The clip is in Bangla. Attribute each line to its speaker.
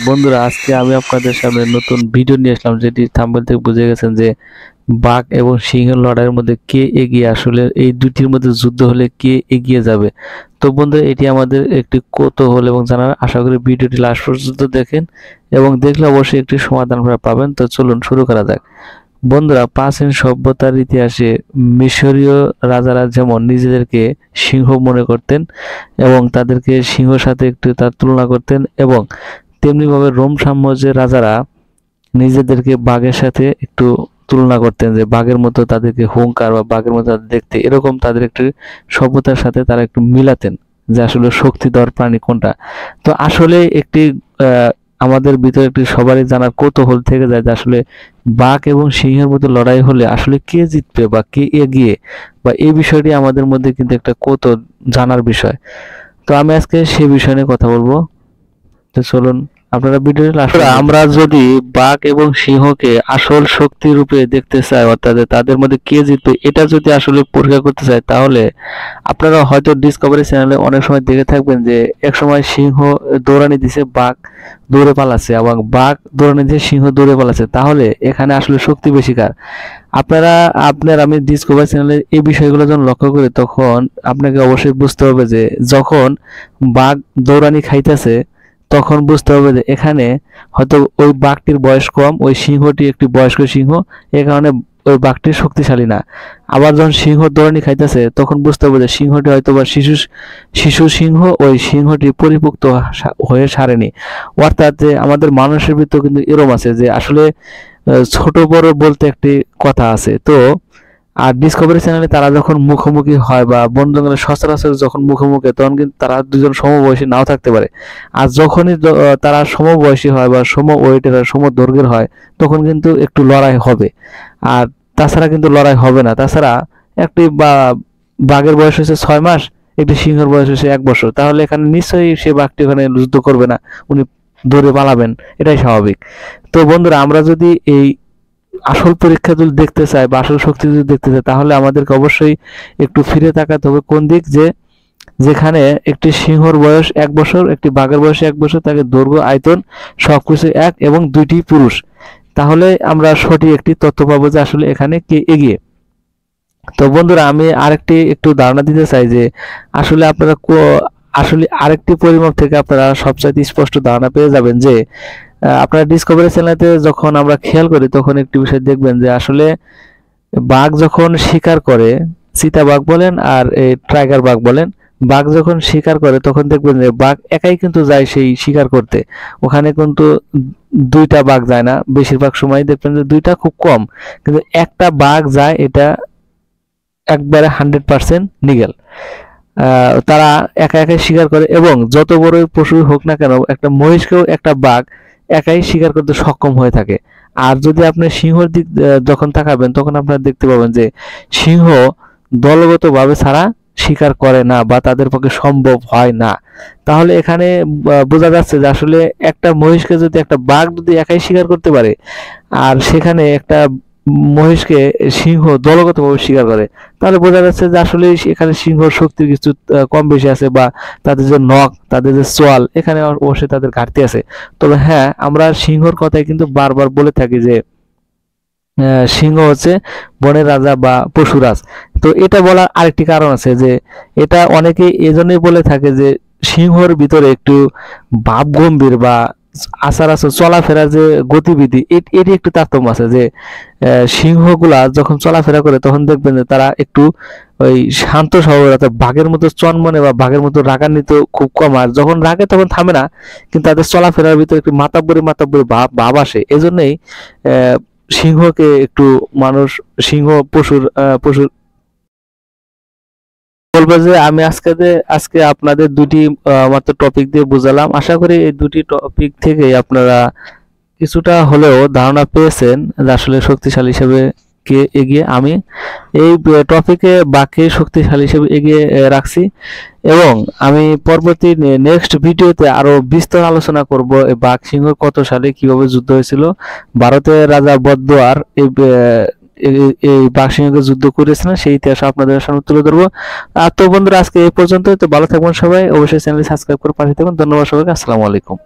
Speaker 1: বন্ধুরা, আজকে আমি আপনাদের সামনে নতুন ভিডিও নিয়ে আসলাম, যেটি থাম্বনেল থেকে বুঝে গেছেন যে বাঘ এবং সিংহের লড়াইয়ের মধ্যে কে এগিয়ে। আসলে এই দুটির মধ্যে যুদ্ধ হলে কে এগিয়ে যাবে। তো বন্ধুরা, এটি আমাদের একটি কৌতূহল এবং জানার। আশা করি ভিডিওটি লাস্ট পর্যন্ত দেখেন এবং দেখলে অবশ্যই একটি সমাধান আপনারা পাবেন। তো চলুন শুরু করা যাক। বন্ধুরা, প্রাচীন সভ্যতার ইতিহাসে মিশরীয় রাজারা যেমন নিজেদেরকে সিংহ মনে করতেন এবং তাদেরকে সিংহের সাথে একটু তার তুলনা করতেন, এবং তেমনিভাবে রোম সাম্রাজ্যের রাজারা নিজেদেরকে বাঘের সাথে একটু তুলনা করতেন, যে বাঘের মতো তাদেরকে হুঙ্কার বা বাঘের মতো তাদের দেখতে, এরকম তাদের একটি সভ্যতার সাথে তারা একটু মিলাতেন যে আসলে শক্তিধর প্রাণী কোনটা। তো আসলে একটি আমাদের ভিতরে একটি সবারই জানার কৌতূহল থেকে যায় যে আসলে বাঘ এবং সিংহের মধ্যে লড়াই হলে আসলে কে জিতবে বা কে এগিয়ে, বা এই বিষয়টি আমাদের মধ্যে কিন্তু একটা কৌতূহল জানার বিষয়। তো আমি আজকে সেই বিষয় নিয়ে কথা বলবো। তো চলুন আপনারা ভিডিও লাস্ট। আমরা যদি বাঘ এবং সিংহকে আসল শক্তি রূপে দেখতে চাই, অর্থাৎ তাদের মধ্যে কে জিতবে এটা যদি আসলে পরীক্ষা করতে চাই, তাহলে আপনারা হয়তো ডিসকভারি চ্যানেলে অনেক সময় দেখে থাকবেন যে এক সময় সিংহ দৌড়ানি দিছে, বাঘ দৌড়ে পালাচ্ছে, এবং বাঘ দৌড়ানি দিয়ে সিংহ দৌড়ে পালাচ্ছে। তাহলে এখানে আসলে শক্তি বেশি কার? আমি ডিসকভারি চ্যানেলে এই বিষয়গুলো যখন লক্ষ্য করি, তখন আপনাকে অবশ্যই বুঝতে হবে যে যখন বাঘ দৌড়ানি খাইতেছে, তখন বুঝতে হবে যে এখানে হয়তো ওই বাঘটির বয়স কম, ওই সিংহটি একটি বয়স্ক সিংহ, এ কারণে ওই বাঘটি শক্তিশালী না। আবার যখন সিংহ দৌড়ানি খাইতেছে, তখন বুঝতে হবে যে সিংহটি হয়তো বা শিশু সিংহ, ওই সিংহটি পরিপুক্ত হয়ে সারেনি। অর্থাৎ যে আমাদের মানুষের ভিতর কিন্তু এরকম আছে যে আসলে ছোট বড় বলতে একটি কথা আছে। তো আর ডিসকভারি চ্যানেলে তারা যখন মুখোমুখি হয় বা বন জঙ্গলে সচরাচর যখন মুখোমুখি, তখন কিন্তু তারা দুজন সমবয়সী নাও থাকতে পারে। আর যখনই তারা সমবয়সী হয় বা সম ওয়েটের হয়, সম দৈর্ঘ্যের হয়, তখন কিন্তু একটু লড়াই হবে। আর তাছাড়া কিন্তু লড়াই হবে না। তাছাড়া একটি বাঘের বয়স হচ্ছে 6 মাস, একটি সিংহের বয়স হচ্ছে 1 বছর, তাহলে এখানে নিশ্চয়ই সে বাঘটি ওখানে যুদ্ধ করবে না, উনি দৌড়ে পালাবেন, এটাই স্বাভাবিক। তো বন্ধুরা, আমরা যদি এই আসল পরীক্ষা যদি দেখতে চাই বা আসল শক্তি যদি দেখতে চাই, তাহলে আমাদেরকে অবশ্যই একটু ফিরে তাকাতে হবে কোন দিক, যেখানে একটি সিংহর বয়স 1 বছর, একটি বাঘের বয়স 1 বছর, তাকে দৈর্ঘ্য আয়তন সবকিছু এক, এবং দুইটি পুরুষ। তাহলে আমরা সঠিক একটি তথ্য পাবো যে আসলে এখানে কে এগিয়ে। তো বন্ধুরা, আমি আরেকটি একটু ধারণা দিতে চাই যে আসলে আপনারা আসলে আরেকটি পরিমাপ থেকে আপনারা সবচাইতে স্পষ্ট ধারণা পেয়ে যাবেন যে আপনারা ডিসকভারি চ্যানেলে যখন আমরা খেয়াল করি, তখন একটি বিষয় দেখবেন যে আসলে বাঘ যখন শিকার করে, চিতা বাঘ বলেন আর এই টাইগার বাঘ বলেন, বাঘ যখন শিকার করে তখন দেখবেন যে বাঘ একাই কিন্তু যায় সেই শিকার করতে। ওখানে কিন্তু দুইটা বাঘ যায় না, বেশিরভাগ সময় দেখবেন যে দুইটা, খুব কম কিন্তু একটা বাঘ যায়, এটা একবারে 100% নিগেল। তারা একা একাই শিকার করে, এবং যত বড় পশু হোক না কেন, একটা মহিষকেও একটা বাঘ একাই শিকার করতে সক্ষম হয়ে থাকে। আর যদি আপনি সিংহর দিক যখন তাকাবেন, তখন আপনারা দেখতে পাবেন যে সিংহ দলগতভাবে ছাড়া শিকার করে না, বা তাদের পক্ষে সম্ভব হয় না। তাহলে এখানে বোঝা যাচ্ছে যে আসলে একটা মহিষকে যদি একটা বাঘ যদি একাই শিকার করতে পারে, আর সেখানে একটা মহিষকে সিংহ দলগতভাবে শিকার করে, তাহলে বোঝা যাচ্ছে যে আসলে এখানে সিংহর শক্তির কিছু কম বেশি আছে, বা তাদের যে নখ, তাদের যে চোয়াল, এখানে অবশ্যই তাদের ঘাটতি আছে। তবে হ্যাঁ, আমরা সিংহর কথাই কিন্তু বারবার বলে থাকি যে সিংহ হচ্ছে বনের রাজা বা পশুরাজ। তো এটা বলার আরেকটি কারণ আছে, যে এটা অনেকে এজন্যই বলে থাকে যে সিংহর ভিতরে একটু ভাবগম্ভীর বা আচার আচরণ, চলাফেরার যে গতিবিধি, এটি একটু তারতম্য আছে। যে সিংহগুলা যখন চলাফেরা করে, তখন দেখবেন যে তারা একটু ওই শান্ত স্বভাবের, অর্থাৎ বাঘের মতো চনমনে বা বাঘের মতো রাগান্বিত খুব কম। আর যখন রাগে তখন থামে না, কিন্তু তাদের চলাফেরার ভিতরে একটু মাতাব্বরি ভাব আসে। এজন্যই সিংহকে একটু মানুষ, সিংহ পশুর বলবো যে আমি আজকে আপনাদের দুটি মাত্র টপিক দিয়ে বুঝালাম। আশা করি এই দুটি টপিক থেকে আপনারা কিছুটা হলেও ধারণা পেয়েছেন যে আসলে শক্তিশালী হিসেবে কে এগিয়ে। আমি এই টপিকে বাঘকে শক্তিশালী হিসেবে এগিয়ে রাখছি, এবং আমি পরবর্তী নেক্সট ভিডিওতে আরো বিস্তর আলোচনা করব এই বাঘ সিংহ কত সালে কিভাবে যুদ্ধ হয়েছিল, ভারতের রাজা বদদোয়ার এই বাঘ সিংহকে যুদ্ধ করেছিলেন, সেই ইতিহাস আপনাদের সামনে তুলে ধরবো। তো বন্ধুরা, আজকে এই পর্যন্ত। তো ভালো থাকবেন সবাই, অবশ্যই চ্যানেলটি সাবস্ক্রাইব করে পাশে থাকুন। ধন্যবাদ সবাইকে, আসসালামু আলাইকুম।